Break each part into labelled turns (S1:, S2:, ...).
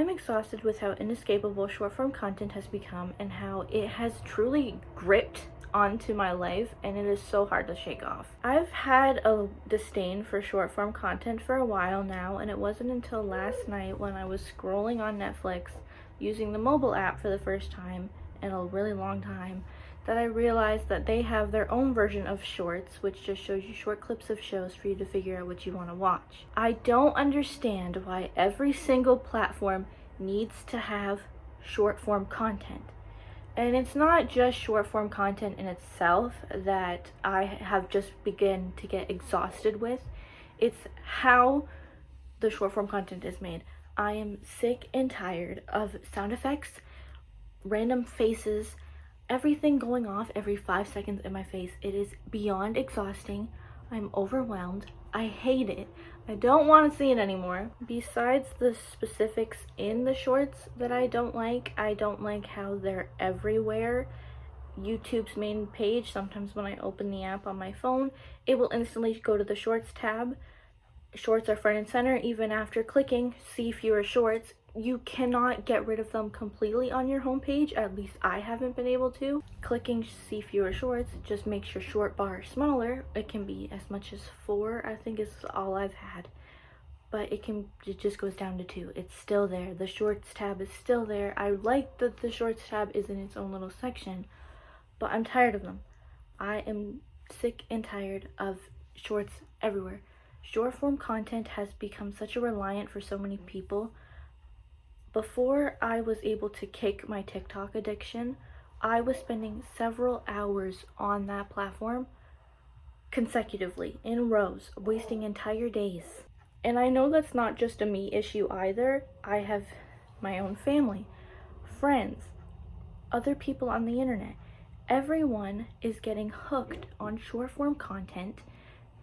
S1: I'm exhausted with how inescapable short form content has become and how it has truly gripped onto my life, and it is so hard to shake off. I've had a disdain for short form content for a while now, and it wasn't until last night when I was scrolling on Netflix using the mobile app for the first time in a really long time that I realized that they have their own version of shorts, which just shows you short clips of shows for you to figure out what you want to watch. I don't understand why every single platform needs to have short form content. And it's not just short form content in itself that I have just begun to get exhausted with. It's how the short form content is made. I am sick and tired of sound effects, random faces, everything going off every 5 seconds in my face. It is beyond exhausting. I'm overwhelmed. I hate it. I don't want to see it anymore. Besides the specifics in the shorts that I don't like how they're everywhere. YouTube's main page, sometimes when I open the app on my phone, it will instantly go to the shorts tab. Shorts are front and center even after clicking see fewer shorts. You cannot get rid of them completely on your homepage, at least I haven't been able to. Clicking see fewer shorts just makes your short bar smaller. It can be as much as 4, I think is all I've had. But it just goes down to 2. It's still there. The shorts tab is still there. I like that the shorts tab is in its own little section, but I'm tired of them. I am sick and tired of shorts everywhere. Short form content has become such a reliant for so many people. Before I was able to kick my TikTok addiction, I was spending several hours on that platform consecutively, in rows, wasting entire days. And I know that's not just a me issue either. I have my own family, friends, other people on the internet. Everyone is getting hooked on short form content,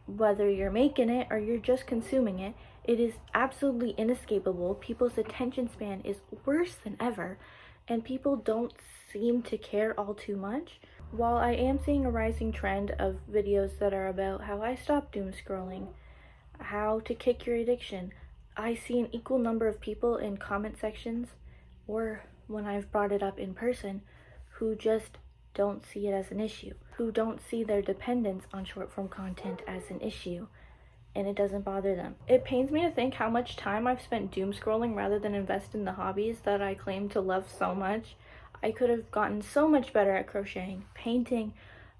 S1: whether you're making it or you're just consuming it. It is absolutely inescapable. People's attention span is worse than ever, and people don't seem to care all too much. While I am seeing a rising trend of videos that are about how I stopped doom scrolling, how to kick your addiction, I see an equal number of people in comment sections, or when I've brought it up in person, who just don't see it as an issue, who don't see their dependence on short form content as an issue, and it doesn't bother them. It pains me to think how much time I've spent doom scrolling rather than invest in the hobbies that I claim to love so much. I could have gotten so much better at crocheting, painting,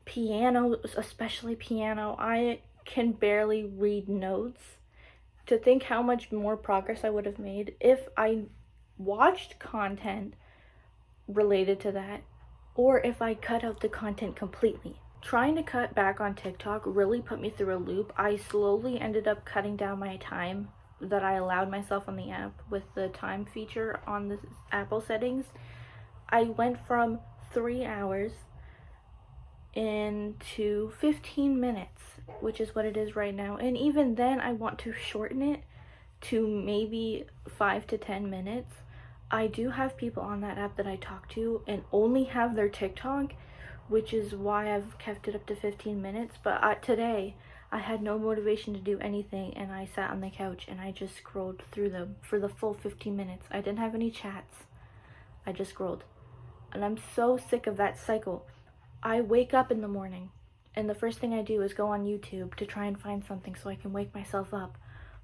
S1: piano, especially piano. I can barely read notes. To think how much more progress I would have made if I watched content related to that, or if I cut out the content completely. Trying to cut back on TikTok really put me through a loop. I slowly ended up cutting down my time that I allowed myself on the app with the time feature on the Apple settings. I went from 3 hours into 15 minutes, which is what it is right now. And even then, I want to shorten it to maybe 5 to 10 minutes. I do have people on that app that I talk to and only have their TikTok, which is why I've kept it up to 15 minutes. But today, I had no motivation to do anything, and I sat on the couch and I just scrolled through them for the full 15 minutes. I didn't have any chats. I just scrolled. And I'm so sick of that cycle. I wake up in the morning, and the first thing I do is go on YouTube to try and find something so I can wake myself up,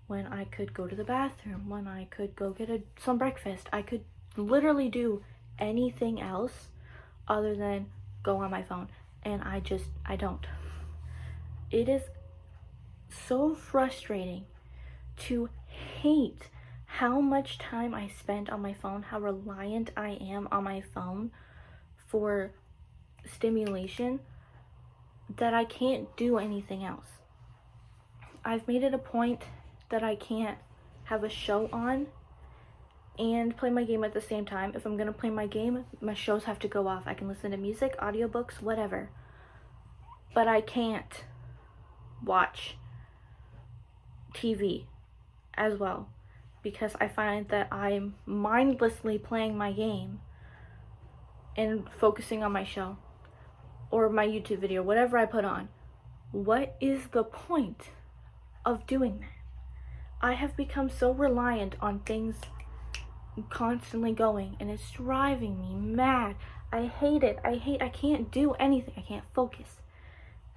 S1: when I could go to the bathroom, when I could go get some breakfast. I could literally do anything else other than go on my phone, and I don't. It is so frustrating to hate how much time I spent on my phone, how reliant I am on my phone for stimulation, that I can't do anything else. I've made it a point that I can't have a show on and play my game at the same time. If I'm gonna play my game, my shows have to go off. I can listen to music, audiobooks, whatever, but I can't watch TV as well, because I find that I'm mindlessly playing my game and focusing on my show or my YouTube video, whatever I put on. What is the point of doing that? I have become so reliant on things constantly going, and it's driving me mad. I hate it. I can't do anything. I can't focus.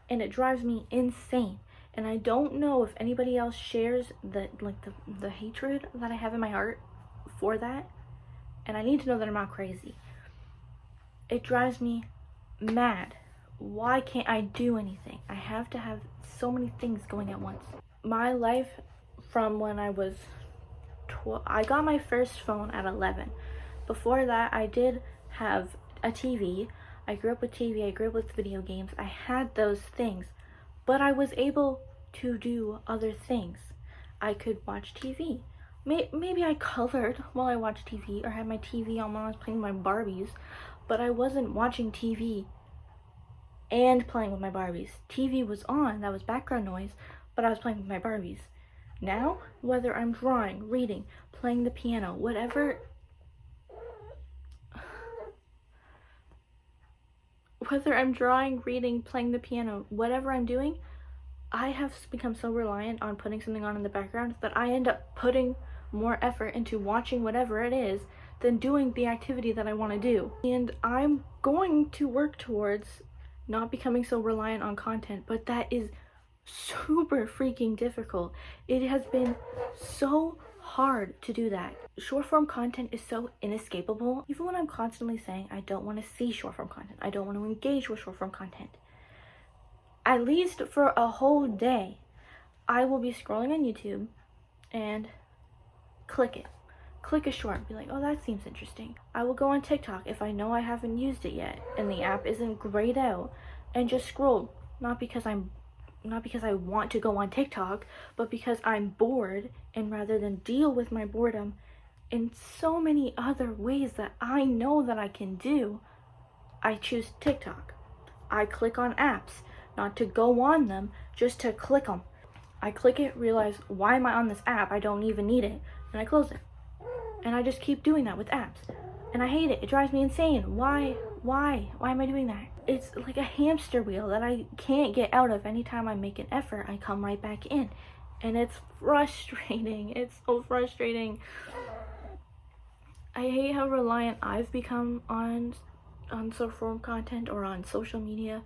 S1: And it drives me insane. And I don't know if anybody else shares the hatred that I have in my heart for that. And I need to know that I'm not crazy. It drives me mad. Why can't I do anything? I have to have so many things going at once. My life from when I was I got my first phone at 11. Before that, I did have a TV. I grew up with TV. I grew up with video games. I had those things, but I was able to do other things. I could watch TV. Maybe I colored while I watched TV, or had my TV on while I was playing with my Barbies, but I wasn't watching TV and playing with my Barbies. TV was on, that was background noise, but I was playing with my Barbies. Now, whether I'm drawing, reading, playing the piano, whether I'm drawing, reading, playing the piano, whatever I'm doing, I have become so reliant on putting something on in the background that I end up putting more effort into watching whatever it is than doing the activity that I want to do. And I'm going to work towards not becoming so reliant on content, but that is super freaking difficult. It has been so hard to do that. Short form content is so inescapable. Even when I'm constantly saying I don't want to see short form content, I don't want to engage with short form content, at least for a whole day, I will be scrolling on YouTube and click a short, be like, oh, that seems interesting. I will go on TikTok if I know I haven't used it yet and the app isn't grayed out, and just scroll, not because I want to go on TikTok, but because I'm bored, and rather than deal with my boredom in so many other ways that I know that I can do, I choose TikTok. I click on apps, not to go on them, just to click them. I click it, realize, why am I on this app? I don't even need it, and I close it. And I just keep doing that with apps. And I hate it. It drives me insane. Why am I doing that? It's like a hamster wheel that I can't get out of. Anytime I make an effort, I come right back in. And it's frustrating. It's so frustrating. I hate how reliant I've become on short form content or on social media.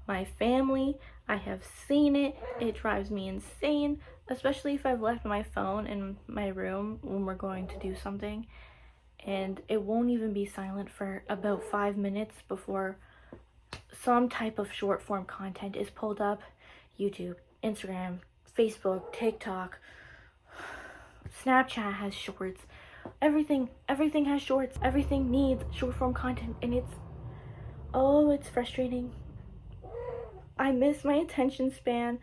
S1: My family, I have seen it. It drives me insane, especially if I've left my phone in my room when we're going to do something, and it won't even be silent for about 5 minutes before some type of short form content is pulled up. YouTube, Instagram, Facebook, TikTok, Snapchat has shorts. Everything has shorts. Everything needs short form content, and it's frustrating. I miss my attention span.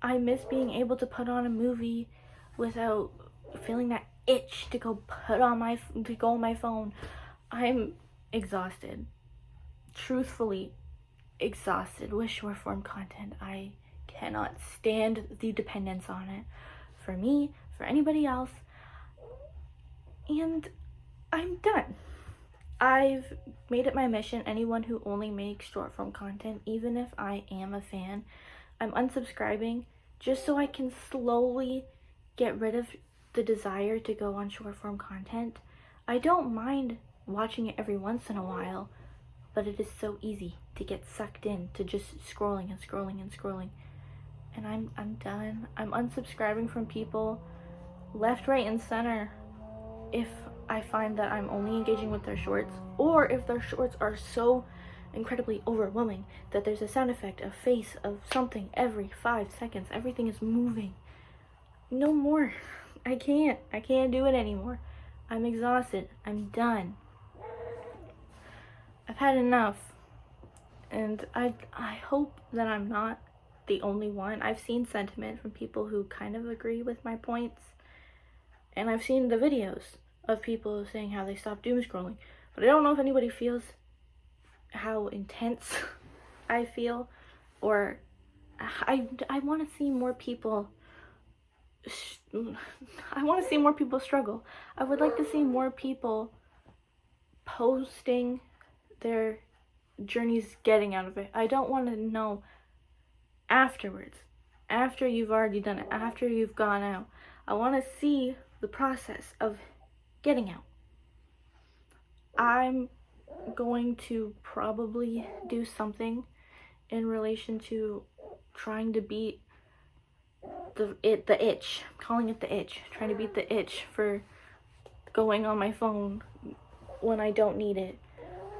S1: I miss being able to put on a movie without feeling that itch to go on my phone. I'm exhausted. Truthfully exhausted with short form content. I cannot stand the dependence on it for me, for anybody else, and I'm done. I've made it my mission, anyone who only makes short form content, even if I am a fan, I'm unsubscribing just so I can slowly get rid of the desire to go on short form content. I don't mind watching it every once in a while, but it is so easy to get sucked in to just scrolling and scrolling and scrolling. And I'm done. I'm unsubscribing from people left, right, and center if I find that I'm only engaging with their shorts, or if their shorts are so incredibly overwhelming that there's a sound effect, a face, of something every 5 seconds. Everything is moving. No more. I can't do it anymore. I'm exhausted. I'm done. I've had enough. And I hope that I'm not the only one. I've seen sentiment from people who kind of agree with my points, and I've seen the videos of people saying how they stopped doom scrolling, but I don't know if anybody feels how intense I feel, or I want to see more people struggle. I would like to see more people posting their journeys getting out of it. I don't want to know afterwards, after you've already done it, after you've gone out. I want to see the process of getting out. I'm going to probably do something in relation to trying to beat the itch. I'm calling it the itch. Trying to beat the itch for going on my phone when I don't need it,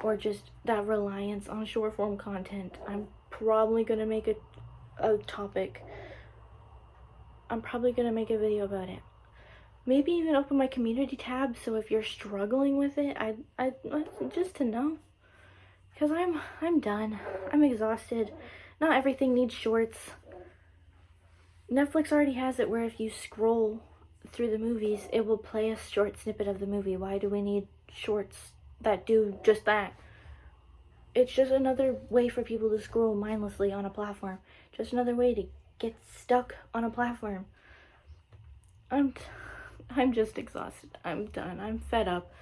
S1: or just that reliance on short form content. I'm probably gonna make a topic. I'm probably gonna make a video about it. Maybe even open my community tab, so if you're struggling with it, I just to know, because I'm done. I'm exhausted. Not everything needs shorts. Netflix already has it where if you scroll through the movies, it will play a short snippet of the movie. Why do we need shorts that do just that? It's just another way for people to scroll mindlessly on a platform. Just another way to get stuck on a platform. I'm just exhausted. I'm done. I'm fed up.